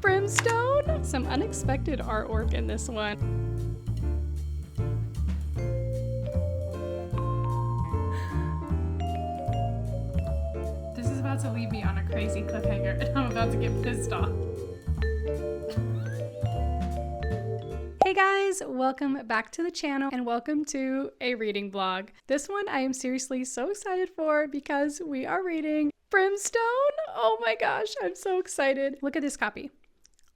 Brimstone. Some unexpected artwork in this one. This is about to leave me on a crazy cliffhanger and I'm about to get pissed off. Hey guys, welcome back to the channel and welcome to a reading vlog. This one I am seriously so excited for because we are reading Brimstone. Oh my gosh, I'm so excited. Look at this copy.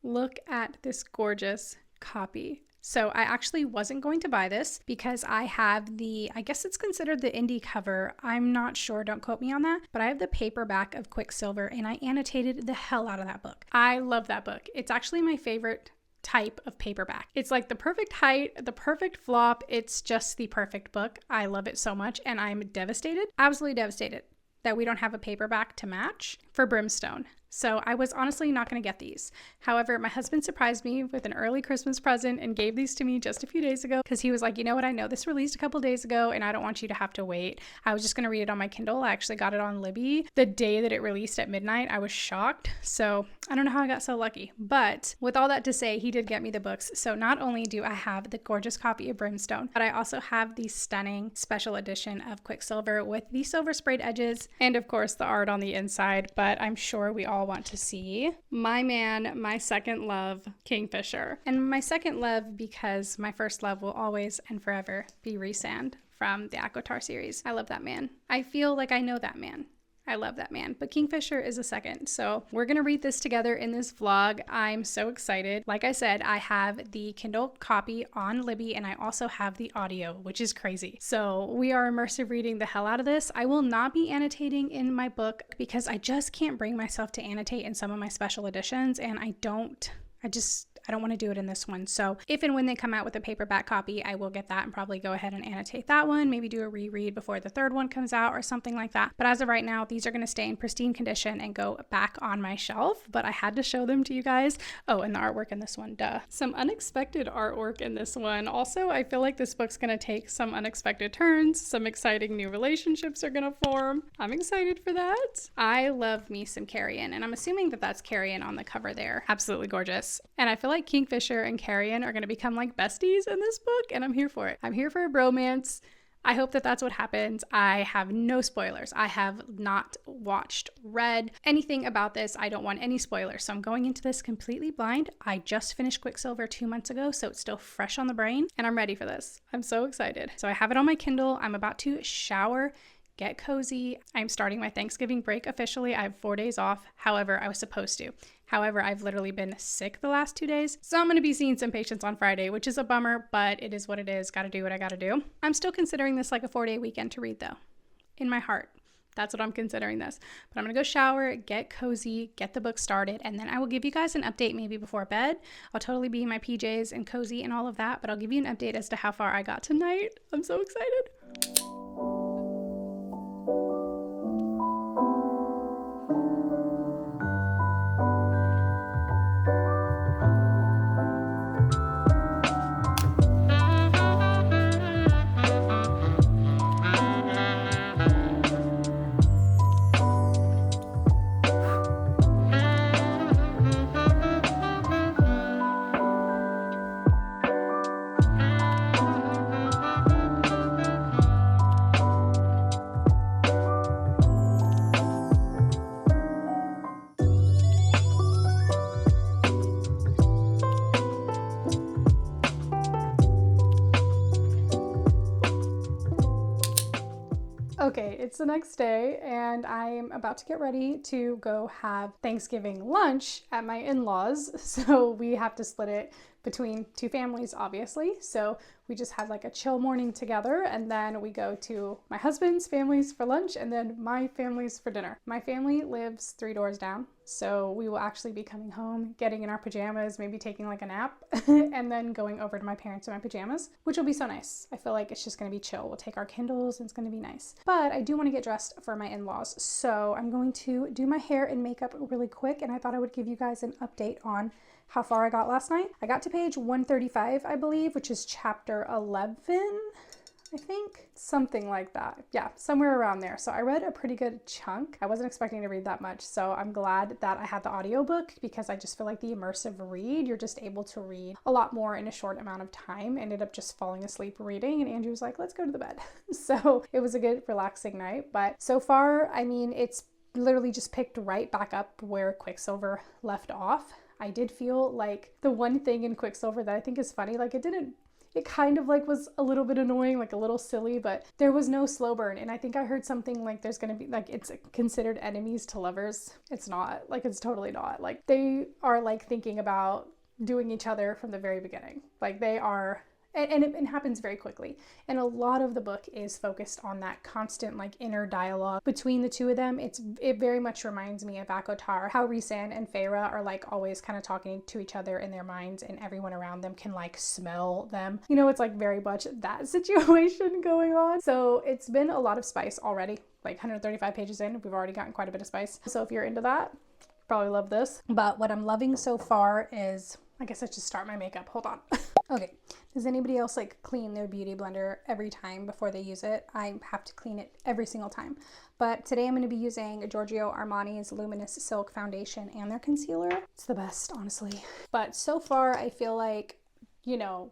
Look at this gorgeous copy. So I actually wasn't going to buy this because I have I guess it's considered the indie cover. I'm not sure, don't quote me on that, but I have the paperback of Quicksilver and I annotated the hell out of that book. I love that book. It's actually my favorite type of paperback. It's like the perfect height, the perfect flop. It's just the perfect book. I love it so much and I'm devastated, absolutely devastated that we don't have a paperback to match for Brimstone. So I was honestly not going to get these. However, my husband surprised me with an early Christmas present and gave these to me just a few days ago because he was like, you know what, I know this released a couple days ago and I don't want you to have to wait. I was just going to read it on my Kindle. I actually got it on Libby the day that it released at midnight. I was shocked. So I don't know how I got so lucky. But with all that to say, he did get me the books. So not only do I have the gorgeous copy of Brimstone, but I also have the stunning special edition of Quicksilver with the silver sprayed edges and of course the art on the inside. But I'm sure we all want to see my man, my second love, Kingfisher. And my second love because my first love will always and forever be Rhysand from the ACOTAR series. I love that man. I feel like I know that man. I love that man, but Kingfisher is a second. So we're going to read this together in this vlog. I'm so excited. Like I said, I have the Kindle copy on Libby and I also have the audio, which is crazy. So we are immersive reading the hell out of this. I will not be annotating in my book because I just can't bring myself to annotate in some of my special editions and I don't want to do it in this one. So if and when they come out with a paperback copy, I will get that and probably go ahead and annotate that one, maybe do a reread before the third one comes out or something like that. But as of right now, these are going to stay in pristine condition and go back on my shelf, but I had to show them to you guys. Oh, and the artwork in this one, duh. Some unexpected artwork in this one. Also, I feel like this book's going to take some unexpected turns. Some exciting new relationships are going to form. I'm excited for that. I love me some Carrion, and I'm assuming that that's Carrion on the cover there. Absolutely gorgeous. And I feel like Kingfisher and Carrion are going to become like besties in this book, and I'm here for it. I'm here for a bromance. I hope that that's what happens. I have no spoilers. I have not read anything about this. I don't want any spoilers. So I'm going into this completely blind. I just finished Quicksilver 2 months ago, so it's still fresh on the brain, and I'm ready for this. I'm so excited. So I have it on my Kindle. I'm about to shower, get cozy. I'm starting my Thanksgiving break officially. I have 4 days off. However, I was supposed to. However, I've literally been sick the last 2 days. So I'm going to be seeing some patients on Friday, which is a bummer, but it is what it is. Got to do what I got to do. I'm still considering this like a 4-day weekend to read though. In my heart. That's what I'm considering this. But I'm going to go shower, get cozy, get the book started, and then I will give you guys an update maybe before bed. I'll totally be in my PJs and cozy and all of that, but I'll give you an update as to how far I got tonight. I'm so excited. Okay, it's the next day and I'm about to get ready to go have Thanksgiving lunch at my in-laws. So we have to split it between two families, obviously. So we just had like a chill morning together and then we go to my husband's family's for lunch and then my family's for dinner. My family lives 3 doors down. So we will actually be coming home, getting in our pajamas, maybe taking like a nap and then going over to my parents in my pajamas, which will be so nice. I feel like it's just going to be chill. We'll take our Kindles and it's going to be nice. But I do want to get dressed for my in-laws. So I'm going to do my hair and makeup really quick. And I thought I would give you guys an update on how far I got last night. I got to page 135, I believe, which is chapter 11. I think something like that. Yeah, somewhere around there. So I read a pretty good chunk. I wasn't expecting to read that much. So I'm glad that I had the audiobook because I just feel like the immersive read, you're just able to read a lot more in a short amount of time. Ended up just falling asleep reading, and Andrew was like, let's go to the bed. So it was a good relaxing night. But so far, I mean, it's literally just picked right back up where Quicksilver left off. I did feel like the one thing in Quicksilver that I think is funny, like it kind of like was a little bit annoying, like a little silly, but there was no slow burn. And I think I heard something like there's going to be like, it's considered enemies to lovers. It's not, like, it's totally not. Like, they are like thinking about doing each other from the very beginning. Like, they are, and it happens very quickly. And a lot of the book is focused on that constant like inner dialogue between the two of them. It very much reminds me of Akotar, how Rhysand and Feyre are like always kind of talking to each other in their minds, and everyone around them can like smell them. You know, it's like very much that situation going on. So it's been a lot of spice already. Like 135 pages in, we've already gotten quite a bit of spice. So if you're into that, probably love this. But what I'm loving so far is, I guess I should start my makeup. Hold on. Okay. Does anybody else like clean their beauty blender every time before they use it? I have to clean it every single time. But today I'm going to be using Giorgio Armani's Luminous Silk Foundation and their concealer. It's the best, honestly. But so far I feel like, you know,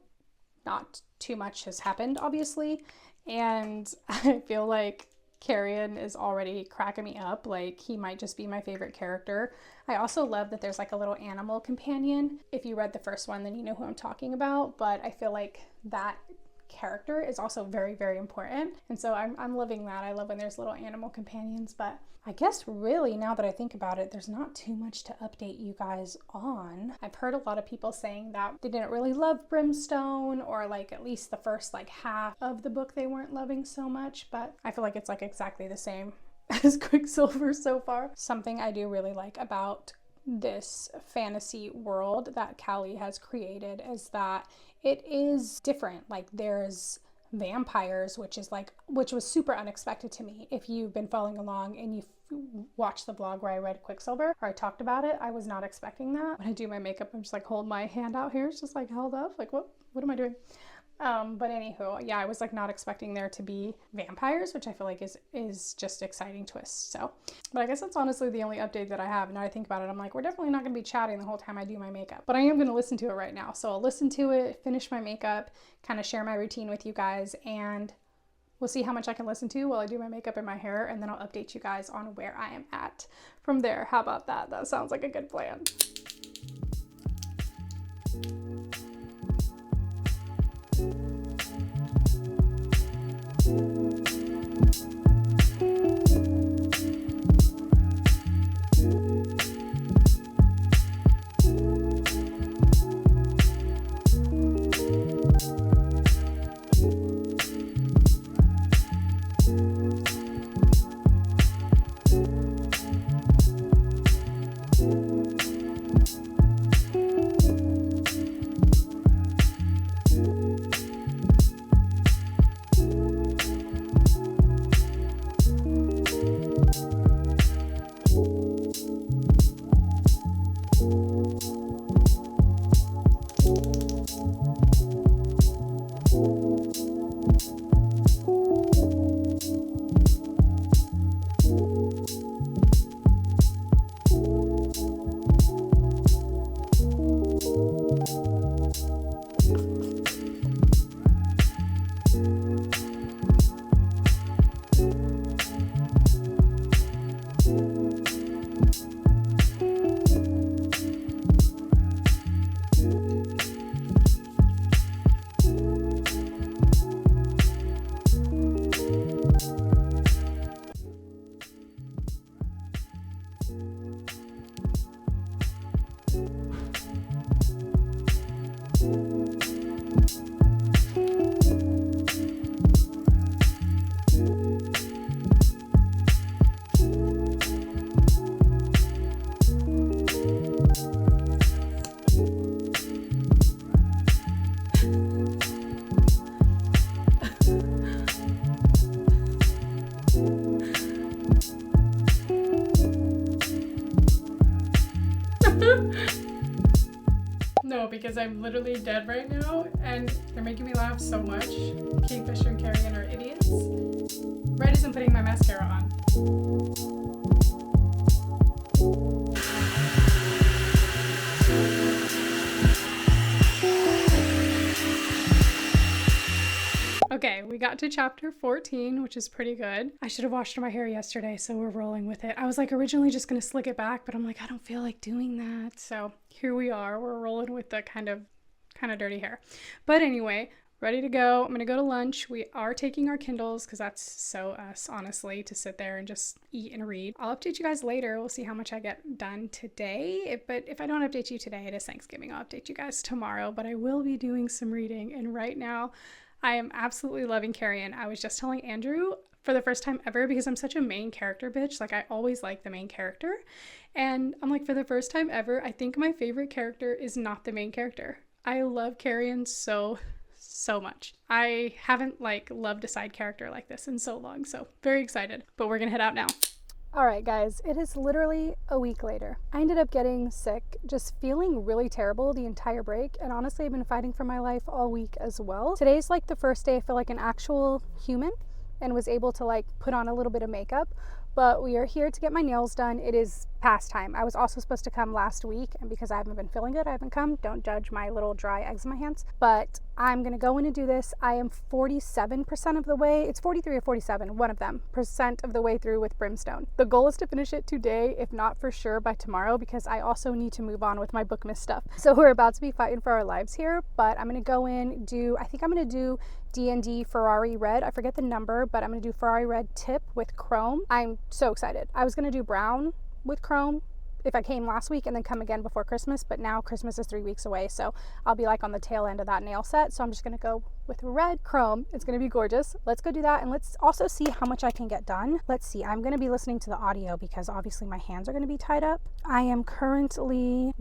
not too much has happened, obviously. And I feel like Carrion is already cracking me up. Like, he might just be my favorite character. I also love that there's like a little animal companion. If you read the first one, then you know who I'm talking about, but I feel like that character is also very, very important. And so I'm loving that. I love when there's little animal companions. But I guess really, now that I think about it, there's not too much to update you guys on. I've heard a lot of people saying that they didn't really love Brimstone, or like at least the first like half of the book they weren't loving so much, but I feel like it's like exactly the same as Quicksilver so far. Something I do really like about this fantasy world that Callie has created is that it is different. Like, there's vampires, which was super unexpected to me. If you've been following along and you've watched the vlog where I read Quicksilver, or I talked about it, I was not expecting that. When I do my makeup, I'm just like, hold my hand out here. It's just like held up. Like, what am I doing? But anywho, yeah, I was like not expecting there to be vampires, which I feel like is just exciting twist. So, but I guess that's honestly the only update that I have. Now I think about it, I'm like, we're definitely not going to be chatting the whole time I do my makeup, but I am going to listen to it right now. So I'll listen to it, finish my makeup, kind of share my routine with you guys, and we'll see how much I can listen to while I do my makeup and my hair, and then I'll update you guys on where I am at from there. How about that? That sounds like a good plan. No, because I'm literally dead right now, and they're making me laugh so much. Kingfisher and Carrion are idiots. Red isn't putting my mascara on. Okay, we got to chapter 14, which is pretty good. I should have washed my hair yesterday, so we're rolling with it. I was like originally just gonna slick it back, but I'm like, I don't feel like doing that. So here we are, we're rolling with the kind of dirty hair. But anyway, ready to go. I'm gonna go to lunch. We are taking our Kindles because that's so us, honestly, to sit there and just eat and read. I'll update you guys later. We'll see how much I get done today. But if I don't update you today, it is Thanksgiving. I'll update you guys tomorrow, but I will be doing some reading. And right now, I am absolutely loving Carrion. I was just telling Andrew for the first time ever, because I'm such a main character bitch. Like, I always like the main character. And I'm like, for the first time ever, I think my favorite character is not the main character. I love Carrion so much. I haven't loved a side character like this in so long. So very excited, but we're gonna head out now. All right, guys, it is literally a week later. I ended up getting sick, just feeling really terrible the entire break. And honestly, I've been fighting for my life all week as well. Today's like the first day I feel like an actual human and was able to put on a little bit of makeup. But we are here to get my nails done. It is past time. I was also supposed to come last week, and because I haven't been feeling good, I haven't come. Don't judge my little dry eczema hands. But I'm gonna go in and do this. I am 47% of the way. It's 43 or 47, one of them, percent of the way through with Brimstone. The goal is to finish it today, if not for sure by tomorrow, because I also need to move on with my Bookmas stuff. So we're about to be fighting for our lives here, but I'm gonna go in, I think I'm gonna do D&D Ferrari Red. I forget the number, but I'm gonna do Ferrari Red Tip with Chrome. I'm so excited. I was gonna do Brown with Chrome if I came last week and then come again before Christmas, but now Christmas is 3 weeks away, so I'll be on the tail end of that nail set. So I'm just gonna go with red Chrome. It's gonna be gorgeous. Let's go do that, and let's also see how much I can get done. Let's see. I'm gonna be listening to the audio because obviously my hands are gonna be tied up. I am currently,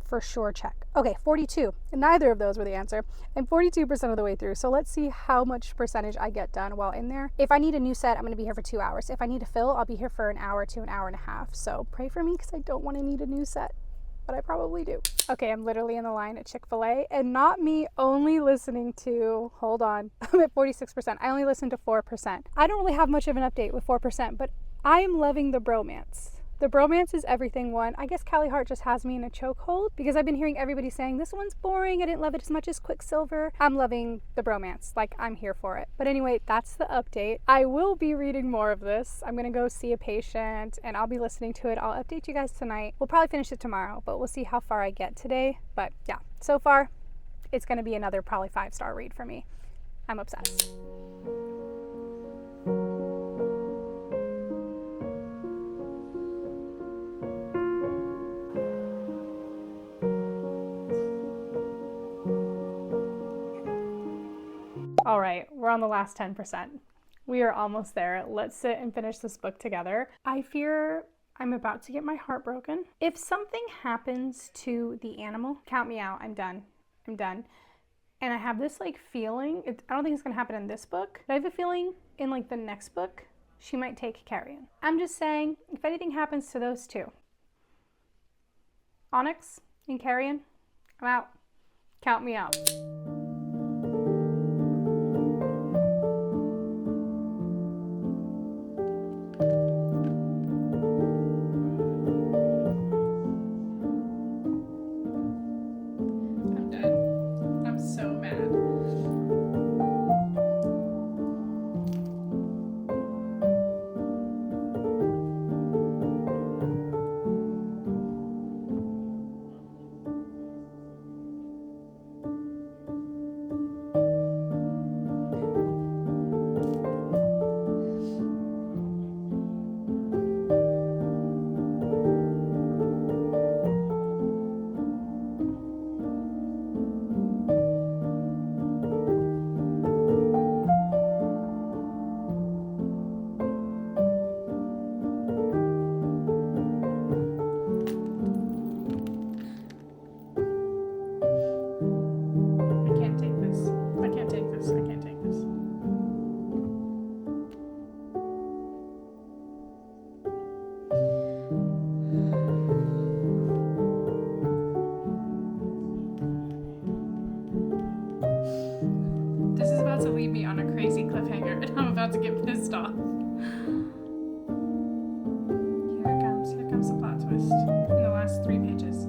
for sure check. Okay, 42. Neither of those were the answer. I'm 42% of the way through. So let's see how much percentage I get done while in there. If I need a new set, I'm gonna be here for 2 hours. If I need to fill, I'll be here for an hour to an hour and a half. So pray for me because I don't want to need a new set, but I probably do. Okay, I'm literally in the line at Chick-fil-A, and not me only listening to, hold on, I'm at 46%. I only listened to 4%. I don't really have much of an update with 4%, but I am loving the bromance. The bromance is everything one. I guess callilehart just has me in a chokehold because I've been hearing everybody saying, this one's boring, I didn't love it as much as Quicksilver. I'm loving the bromance, I'm here for it. But anyway, that's the update. I will be reading more of this. I'm gonna go see a patient and I'll be listening to it. I'll update you guys tonight. We'll probably finish it tomorrow, but we'll see how far I get today. But yeah, so far, it's gonna be another probably 5-star read for me. I'm obsessed. All right, we're on the last 10%. We are almost there. Let's sit and finish this book together. I fear I'm about to get my heart broken. If something happens to the animal, count me out. I'm done. I'm done. And I have this feeling, I don't think it's gonna happen in this book, but I have a feeling in the next book, she might take Carrion. I'm just saying, if anything happens to those two, Onyx and Carrion, I'm out. Count me out. to leave me on a crazy cliffhanger, and I'm about to get pissed off. Here comes the plot twist in the last 3 pages.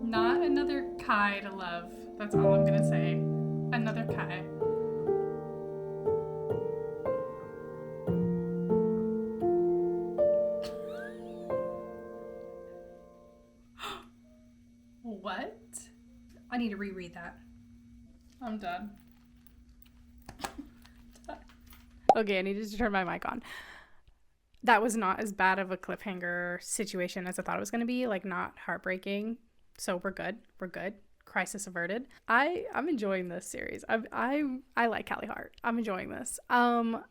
Not another Kai to love. That's all I'm gonna say. Another Kai. What? I need to reread that. I'm done. Okay, I needed to turn my mic on. That was not as bad of a cliffhanger situation as I thought it was going to be. Like, not heartbreaking. So we're good. We're good. Crisis averted. I'm enjoying this series. I like callilehart. I'm enjoying this. I'm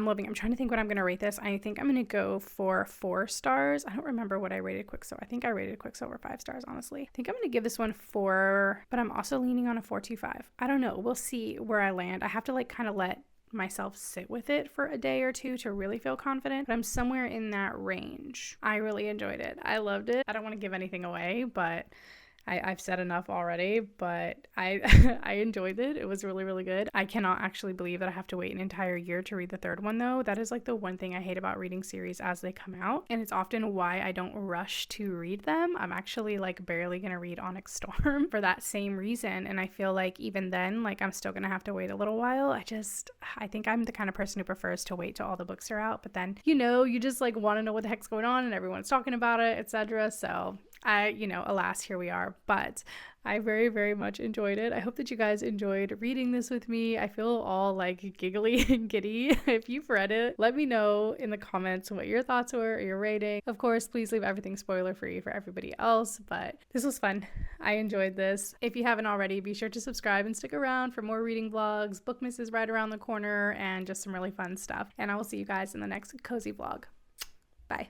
loving it. I'm trying to think what I'm going to rate this. I think I'm going to go for 4 stars. I don't remember what I rated Quicksilver. I think I rated Quicksilver 5 stars, honestly. I think I'm going to give this one 4, but I'm also leaning on a 4.25. I don't know. We'll see where I land. I have to kind of let myself sit with it for a day or two to really feel confident, but I'm somewhere in that range. I really enjoyed it. I loved it. I don't want to give anything away, but I've said enough already, but I enjoyed it. It was really, really good. I cannot actually believe that I have to wait an entire year to read the 3rd one, though. That is the one thing I hate about reading series as they come out, and it's often why I don't rush to read them. I'm actually barely gonna read Onyx Storm for that same reason, and I feel like even then, I'm still gonna have to wait a little while. I think I'm the kind of person who prefers to wait till all the books are out, but then, you just want to know what the heck's going on and everyone's talking about it, etc. So alas, here we are, but I very, very much enjoyed it. I hope that you guys enjoyed reading this with me. I feel all giggly and giddy. If you've read it, let me know in the comments what your thoughts were or your rating. Of course, please leave everything spoiler free for everybody else, but this was fun. I enjoyed this. If you haven't already, be sure to subscribe and stick around for more reading vlogs. Bookmas is right around the corner and just some really fun stuff. And I will see you guys in the next cozy vlog. Bye.